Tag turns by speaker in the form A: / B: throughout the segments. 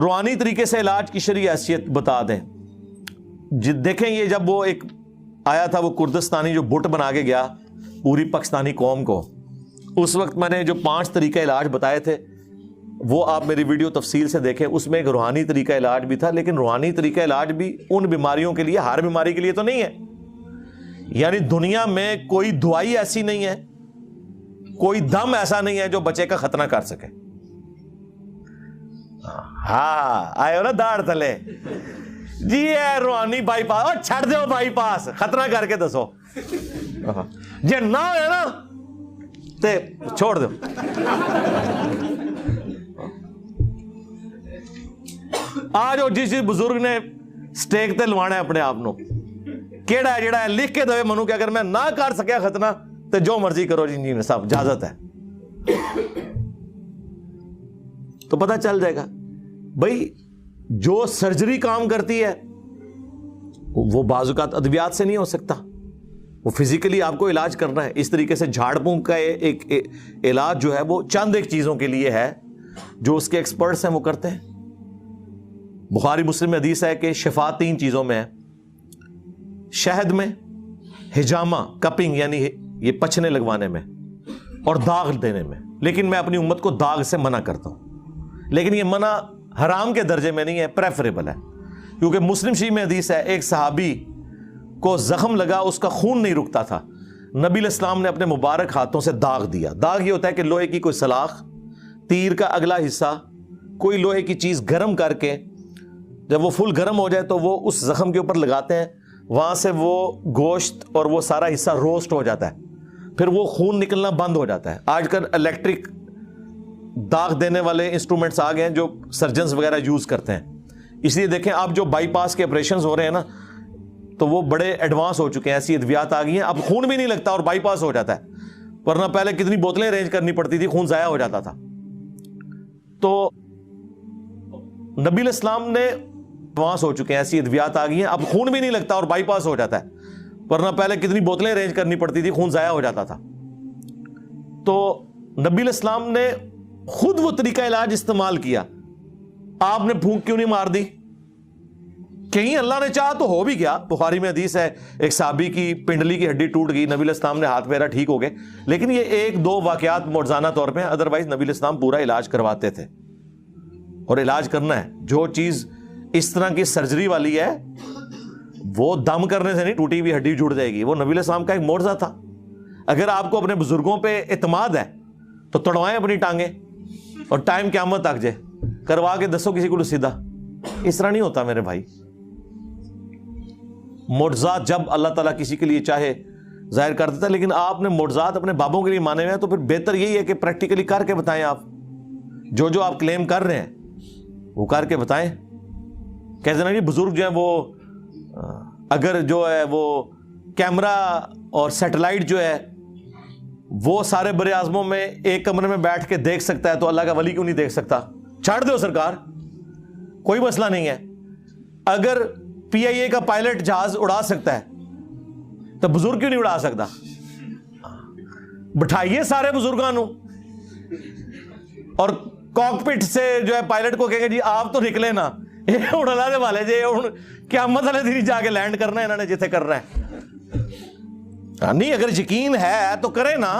A: روحانی طریقے سے علاج کی شرعی حیثیت بتا دیں. دیکھیں یہ جب وہ ایک آیا تھا وہ کردستانی جو بت بنا کے گیا پوری پاکستانی قوم کو، اس وقت میں نے جو 5 طریقہ علاج بتائے تھے وہ آپ میری ویڈیو تفصیل سے دیکھیں. اس میں ایک روحانی طریقہ علاج بھی تھا، لیکن روحانی طریقہ علاج بھی ان بیماریوں کے لیے، ہر بیماری کے لیے تو نہیں ہے. یعنی دنیا میں کوئی دوائی ایسی نہیں ہے، کوئی دم ایسا نہیں ہے جو بچے کا ختنہ کر سکے. ہاں آئے ہو نا داڑھ تلے جی ہے روحانی بائی پاس، اور چھڑ دو بائی پاس ختنہ کر کے دسو جی نہ ہے نا تے چھوڑ دو. آج جس بزرگ نے سٹیک تے لوانا ہے اپنے آپ نو کیڑا ہے جڑا ہے لکھ کے دے منو کہ اگر میں نہ کر سکیا ختنہ تو جو مرضی کرو جی انجینئر صاحب اجازت ہے، تو پتہ چل جائے گا. بھائی جو سرجری کام کرتی ہے وہ بعض اوقات ادویات سے نہیں ہو سکتا، وہ فزیکلی آپ کو علاج کرنا ہے. اس طریقے سے جھاڑ پھونک کا ایک علاج جو ہے وہ چند ایک چیزوں کے لیے ہے جو اس کے ایکسپرٹس ہیں وہ کرتے ہیں. بخاری مسلم میں حدیث ہے کہ شفا 3 چیزوں میں ہے، شہد میں، حجامہ کپنگ یعنی یہ پچھنے لگوانے میں، اور داغ دینے میں. لیکن میں اپنی امت کو داغ سے منع کرتا ہوں، لیکن یہ منع حرام کے درجے میں نہیں ہے، پریفریبل ہے. کیونکہ مسلم شریف میں حدیث ہے ایک صحابی کو زخم لگا، اس کا خون نہیں رکتا تھا، نبی علیہ السلام نے اپنے مبارک ہاتھوں سے داغ دیا. داغ یہ ہوتا ہے کہ لوہے کی کوئی سلاخ، تیر کا اگلا حصہ، کوئی لوہے کی چیز گرم کر کے جب وہ فل گرم ہو جائے تو وہ اس زخم کے اوپر لگاتے ہیں، وہاں سے وہ گوشت اور وہ سارا حصہ روسٹ ہو جاتا ہے، پھر وہ خون نکلنا بند ہو جاتا ہے. آج کل الیکٹرک داغ دینے والے انسٹرومنٹس آ گئے ہیں جو سرجنز وغیرہ یوز کرتے ہیں. اس لیے دیکھیں آپ جو بائی پاس کے آپریشنز ہو رہے ہیں نا تو وہ بڑے ایڈوانس ہو چکے ہیں، ایسی ادویات آ گئی ہیں، اب خون بھی نہیں لگتا اور بائی پاس ہو جاتا ہے. ورنہ پہلے کتنی بوتلیں ارینج کرنی پڑتی تھی، خون ضائع ہو جاتا تھا. تو نبی علیہ السلام نے ایڈوانس ہو چکے ہیں، ایسی ادویات آ گئی ہیں، اب خون بھی نہیں لگتا اور بائی پاس ہو جاتا ہے. ورنہ پہلے کتنی بوتلیں ارینج کرنی پڑتی تھی، خون ضائع ہو جاتا تھا. تو نبی علیہ السلام نے خود وہ طریقہ علاج استعمال کیا. آپ نے پھونک کیوں نہیں مار دی؟ کہیں اللہ نے چاہا تو ہو بھی گیا. بخاری میں حدیث ہے ایک صحابی کی پنڈلی کی ہڈی ٹوٹ گئی، نبی علیہ السلام نے ہاتھ پھیرا، ٹھیک ہو گئے. لیکن یہ 1-2 واقعات معجزانہ طور پہ ہیں، ادروائز نبی علیہ السلام پورا علاج کرواتے تھے. اور علاج کرنا ہے، جو چیز اس طرح کی سرجری والی ہے وہ دم کرنے سے نہیں ٹوٹی ہوئی ہڈی جڑ جائے گی، وہ نبی علیہ السلام کا ایک معجزہ تھا. اگر آپ کو اپنے بزرگوں پہ اعتماد ہے تو توڑوائیں اپنی ٹانگیں اور ٹائم قیامت تک جائے کروا کے دسو کسی کو سیدھا. اس طرح نہیں ہوتا میرے بھائی. معجزات جب اللہ تعالیٰ کسی کے لیے چاہے ظاہر کر دیتا ہے، لیکن آپ نے معجزات اپنے بابوں کے لیے مانے ہوئے ہیں تو پھر بہتر یہی ہے کہ پریکٹیکلی کر کے بتائیں. آپ جو آپ کلیم کر رہے ہیں وہ کر کے بتائیں. کہتے ہیں جی بزرگ جو ہیں وہ اگر جو ہے وہ کیمرہ اور سیٹلائٹ جو ہے وہ سارے بر اعظموں میں ایک کمرے میں بیٹھ کے دیکھ سکتا ہے تو اللہ کا ولی کیوں نہیں دیکھ سکتا؟ چھاڑ دو سرکار، کوئی مسئلہ نہیں ہے. اگر PIA کا پائلٹ جہاز اڑا سکتا ہے تو بزرگ کیوں نہیں اڑا سکتا؟ بٹھائیے سارے بزرگانوں اور کاکپٹ سے جو ہے پائلٹ کو کہیں گے جی آپ تو نکلے نا، یہ اڑلا دے والے جی قیامت والے دن جا کے لینڈ کرنا ہے انہوں نے جتنے کرنا ہے. نہیں اگر یقین ہے تو کرے نا.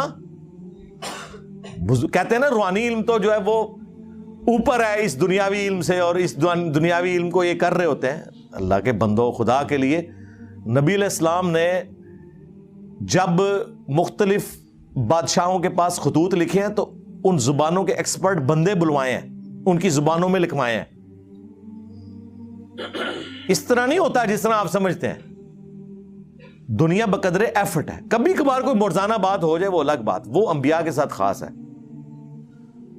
A: کہتے ہیں نا روحانی علم تو جو ہے وہ اوپر ہے اس دنیاوی علم سے، اور اس دنیاوی علم کو یہ کر رہے ہوتے ہیں. اللہ کے بندو، خدا کے لیے نبی علیہ السلام نے جب مختلف بادشاہوں کے پاس خطوط لکھے ہیں تو ان زبانوں کے ایکسپرٹ بندے بلوائے ہیں، ان کی زبانوں میں لکھوائے ہیں. اس طرح نہیں ہوتا جس طرح آپ سمجھتے ہیں. دنیا بقدر ایفرٹ ہے. کبھی کبھار کوئی معجزانہ بات ہو جائے وہ الگ بات، وہ انبیاء کے ساتھ خاص ہے.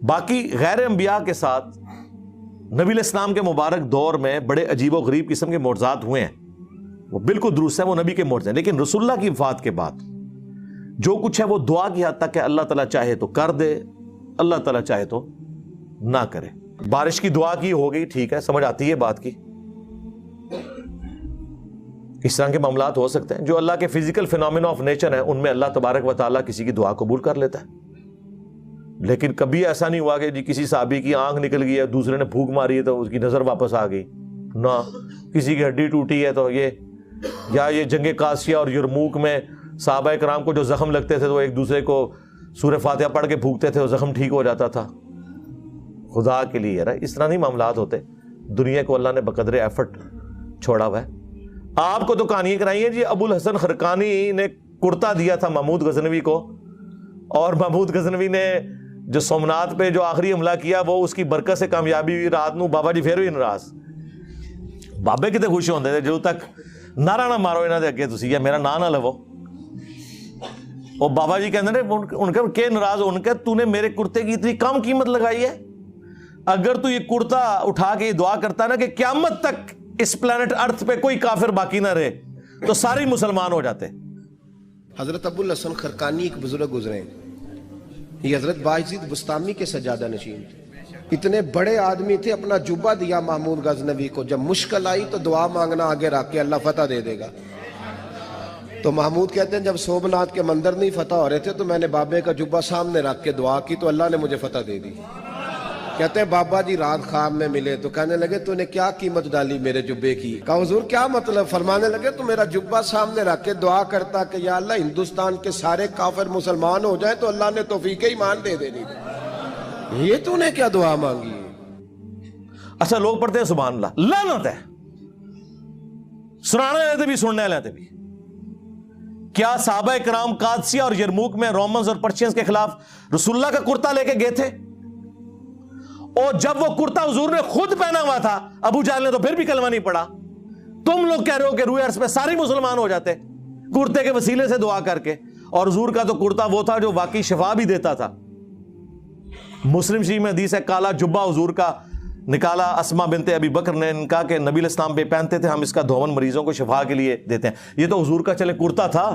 A: باقی غیر انبیاء کے ساتھ نبی علیہ السلام کے مبارک دور میں بڑے عجیب و غریب قسم کے معجزات ہوئے ہیں، وہ بالکل درست ہے، وہ نبی کے معجزے ہیں. لیکن رسول اللہ کی وفات کے بعد جو کچھ ہے وہ دعا کی حد تک ہے. اللہ تعالیٰ چاہے تو کر دے، اللہ تعالیٰ چاہے تو نہ کرے. بارش کی دعا کی ہو گئی، ٹھیک ہے، سمجھ آتی ہے بات کی. اس طرح کے معاملات ہو سکتے ہیں جو اللہ کے فزیکل فینومینا آف نیچر ہیں، ان میں اللہ تبارک و تعالیٰ کسی کی دعا قبول کر لیتا ہے. لیکن کبھی ایسا نہیں ہوا کہ جی کسی صحابی کی آنکھ نکل گئی ہے، دوسرے نے پھونک ماری ہے تو اس کی نظر واپس آ گئی، نہ کسی کی ہڈی ٹوٹی ہے تو یہ جنگ قادسیہ اور یرموک میں صحابہ کرام کو جو زخم لگتے تھے تو ایک دوسرے کو سورہ فاتحہ پڑھ کے پھونکتے تھے، وہ زخم ٹھیک ہو جاتا تھا. خدا کے لیے یار اس طرح نہیں معاملات ہوتے. دنیا کو اللہ نے بقدر ایفرٹ چھوڑا ہوا ہے. آپ کو تو کہانیاں کرائی ہیں جی. ابو الحسن خرقانی نے کرتا دیا تھا محمود غزنوی کو، اور محمود غزنوی نے جو سومنات پہ جو آخری حملہ کیا وہ اس کی برکت سے کامیابی ہوئی. رات نو بابا جی پھر بھی ناراض. بابے کتنے خوش ہوندے تھے جدوں تک نعرہ نہ مارو انہاں دے اگے تسی یا میرا نام نہ لو. وہ بابا جی کہتے ہیں ان کے کہ ناراض ان کے تو نے میرے کرتے کی اتنی کم قیمت لگائی ہے. اگر تو یہ کرتا اٹھا کے یہ دعا کرتا نا کہ قیامت تک اس پلانٹ ارتھ پہ کوئی کافر باقی نہ رہے تو سارے مسلمان ہو جاتے.
B: حضرت ابو الحسن خرقانی ایک بزرگ گزرے ہیں. یہ حضرت باعزید بستامی کے سجادہ نشین تھے. اتنے بڑے آدمی تھے، اپنا جبہ دیا محمود غزنوی کو. جب مشکل آئی تو دعا مانگنا آگے رکھ کے اللہ فتح دے دے گا. تو محمود کہتے ہیں جب سومنات کے مندر نہیں فتح ہو رہے تھے تو میں نے بابے کا جبہ سامنے رکھ کے دعا کی تو اللہ نے مجھے فتح دے دی. کہتے ہیں بابا جی رات خواب میں ملے تو کہنے لگے تو نے کیا قیمت ڈالی میرے جبے کی؟ کہا حضور کیا مطلب؟ فرمانے لگے تو میرا جبہ سامنے رکھ کے دعا کرتا کہ یا اللہ ہندوستان کے سارے کافر مسلمان ہو جائیں تو اللہ نے توفیق ایمان دے دینی. یہ تو نے کیا دعا مانگی؟
A: اچھا لوگ پڑھتے ہیں سبحان اللہ، لعنت ہے. سنانے والے بھی سننے والے بھی. کیا صحابہ کرام قادسیہ اور یرموک میں رومنز اور پرشینز کے خلاف رسول اللہ کا کرتا لے کے گئے تھے؟ اور جب وہ کرتا حضور نے خود پہنا ہوا تھا ابو جہل نے تو پھر بھی کلمہ نہیں پڑھا. تم لوگ کہہ رہے ہو کہ روئے عرض پہ سارے مسلمان ہو جاتے کرتے کے وسیلے سے دعا کر کے. اور حضور کا تو کرتا وہ تھا جو واقعی شفا بھی دیتا تھا. مسلم شریف میں حدیث ہے کالا جبہ حضور کا نکالا اسما بنت ابی بکر نے، ان کا کہ نبی علیہ السلام پہ پہنتے تھے، ہم اس کا دھون مریضوں کو شفا کے لیے دیتے ہیں. یہ تو حضور کا چلے کرتا تھا.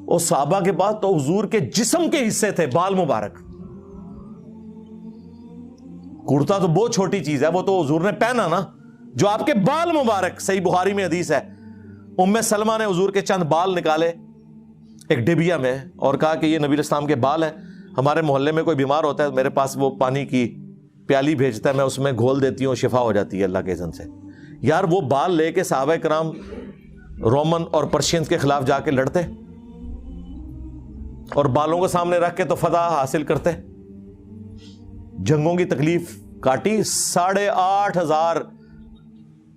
A: اور صحابہ کے بعد تو حضور کے جسم کے حصے تھے بال مبارک. کرتا تو بہت چھوٹی چیز ہے، وہ تو حضور نے پہنا نا جو آپ کے بال مبارک. صحیح بخاری میں حدیث ہے ام سلمہ نے حضور کے چند بال نکالے ایک ڈبیا میں اور کہا کہ یہ نبی علیہ السلام کے بال ہیں، ہمارے محلے میں کوئی بیمار ہوتا ہے میرے پاس وہ پانی کی پیالی بھیجتا ہے، میں اس میں گھول دیتی ہوں، شفا ہو جاتی ہے اللہ کے اذن سے. یار وہ بال لے کے صحابہ کرام رومن اور پرشینز کے خلاف جا کے لڑتے اور بالوں کو سامنے رکھ کے تو فتح حاصل کرتے. جنگوں کی تکلیف کاٹی. 8,500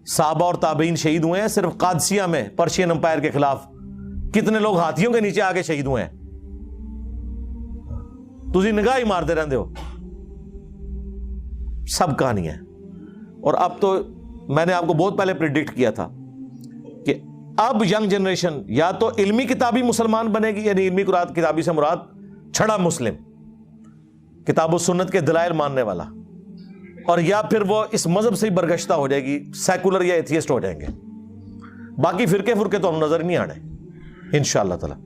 A: صحابہ اور تابعین شہید ہوئے ہیں صرف قادسیہ میں پرشین امپائر کے خلاف. کتنے لوگ ہاتھیوں کے نیچے آگے شہید ہوئے ہیں. تسی نگاہ ہی مارتے رہتے ہو. سب کہانی ہے. اور اب تو میں نے آپ کو بہت پہلے پریڈکٹ کیا تھا کہ اب ینگ جنریشن یا تو علمی کتابی مسلمان بنے گی، یعنی علمی کتابی سے مراد چھڑا مسلم کتاب و سنت کے دلائل ماننے والا، اور یا پھر وہ اس مذہب سے ہی برگشتہ ہو جائے گی، سیکولر یا ایتھیسٹ ہو جائیں گے. باقی فرقے تو ہم نظر نہیں آنے انشاءاللہ تعالی.